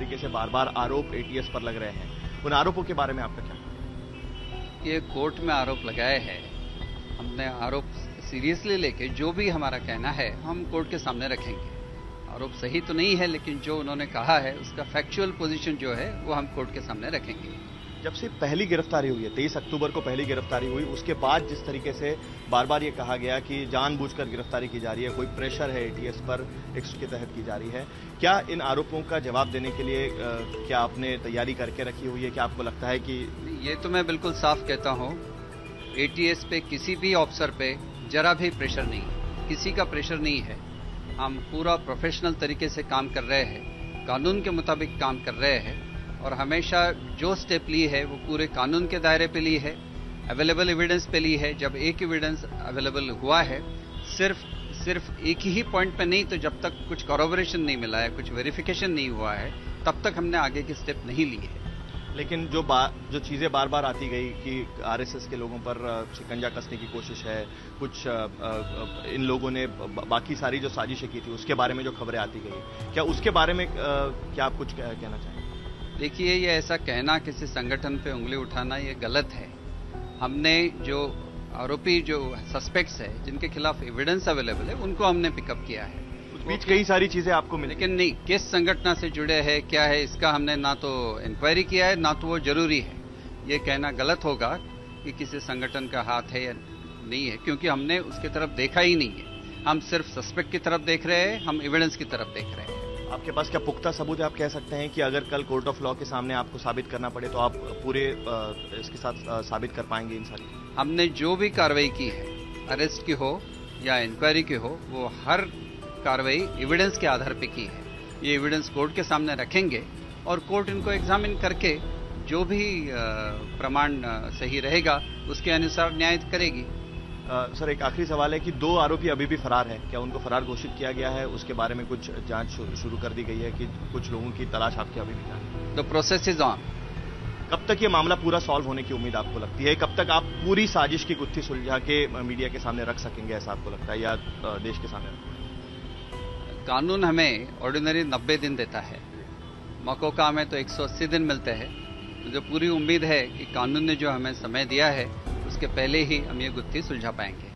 तरीके से बार बार आरोप एटीएस पर लग रहे हैं, उन आरोपों के बारे में आपका क्या? ये कोर्ट में आरोप लगाए हैं, हमने आरोप सीरियसली लेके जो भी हमारा कहना है हम कोर्ट के सामने रखेंगे। आरोप सही तो नहीं है, लेकिन जो उन्होंने कहा है उसका फैक्चुअल पोजीशन जो है वो हम कोर्ट के सामने रखेंगे। जब से पहली गिरफ्तारी हुई है, 23 अक्टूबर को पहली गिरफ्तारी हुई, उसके बाद जिस तरीके से बार बार ये कहा गया कि जानबूझकर गिरफ्तारी की जा रही है, कोई प्रेशर है एटीएस पर, एक्ट के तहत की जा रही है, क्या इन आरोपों का जवाब देने के लिए क्या आपने तैयारी करके रखी हुई है? क्या आपको लगता है कि ये तो मैं बिल्कुल साफ कहता हूं, एटीएस पे किसी भी ऑफिसर पे जरा भी प्रेशर नहीं, किसी का प्रेशर नहीं है। हम पूरा प्रोफेशनल तरीके से काम कर रहे हैं, कानून के मुताबिक काम कर रहे हैं और हमेशा जो स्टेप ली है वो पूरे कानून के दायरे पे ली है, अवेलेबल एविडेंस पे ली है। जब एक एविडेंस अवेलेबल हुआ है, सिर्फ एक ही पॉइंट पे नहीं, तो जब तक कुछ कॉरोबोरेशन नहीं मिला है, कुछ वेरिफिकेशन नहीं हुआ है, तब तक हमने आगे की स्टेप नहीं ली है। लेकिन जो चीजें बार बार आती गई कि आरएसएस के लोगों पर शिकंजा कसने की कोशिश है, कुछ इन लोगों ने बाकी सारी जो साजिशें की थी उसके बारे में जो खबरें आती गई, क्या उसके बारे में क्या आप कुछ कहना चाहेंगे? देखिए, ये ऐसा कहना, किसी संगठन पे उंगली उठाना, ये गलत है। हमने जो आरोपी, जो सस्पेक्ट्स है, जिनके खिलाफ एविडेंस अवेलेबल है, उनको हमने पिकअप किया है। उस बीच कई सारी चीजें आपको मिली, लेकिन नहीं, किस संगठन से जुड़े हैं, क्या है, इसका हमने ना तो इंक्वायरी किया है, ना तो वो जरूरी है। ये कहना गलत होगा कि किसी संगठन का हाथ है या नहीं है, क्योंकि हमने उसकी तरफ देखा ही नहीं है। हम सिर्फ सस्पेक्ट की तरफ देख रहे हैं, हम एविडेंस की तरफ देख रहे हैं। आपके पास क्या पुख्ता सबूत है? आप कह सकते हैं कि अगर कल कोर्ट ऑफ लॉ के सामने आपको साबित करना पड़े तो आप पूरे इसके साथ साबित कर पाएंगे इन सारी? हमने जो भी कार्रवाई की है, अरेस्ट की हो या इंक्वायरी की हो, वो हर कार्रवाई एविडेंस के आधार पर की है। ये एविडेंस कोर्ट के सामने रखेंगे और कोर्ट इनको एग्जामिन करके जो भी प्रमाण सही रहेगा उसके अनुसार न्याय करेगी। सर, एक आखिरी सवाल है कि 2 आरोपी अभी भी फरार हैं, क्या उनको फरार घोषित किया गया है? उसके बारे में कुछ जांच शुरू कर दी गई है कि कुछ लोगों की तलाश आपकी अभी भी जारी है? The process is on. कब तक ये मामला पूरा सॉल्व होने की उम्मीद आपको लगती है? कब तक आप पूरी साजिश की गुत्थी सुलझा के मीडिया के सामने रख सकेंगे, ऐसा आपको लगता है, या देश के सामने? कानून हमें ऑर्डिनरी 90 दिन देता है, मौका हमें तो 180 दिन मिलते हैं। मुझे पूरी उम्मीद है कि कानून ने जो हमें समय दिया है उसके पहले ही हम ये गुत्थी सुलझा पाएंगे।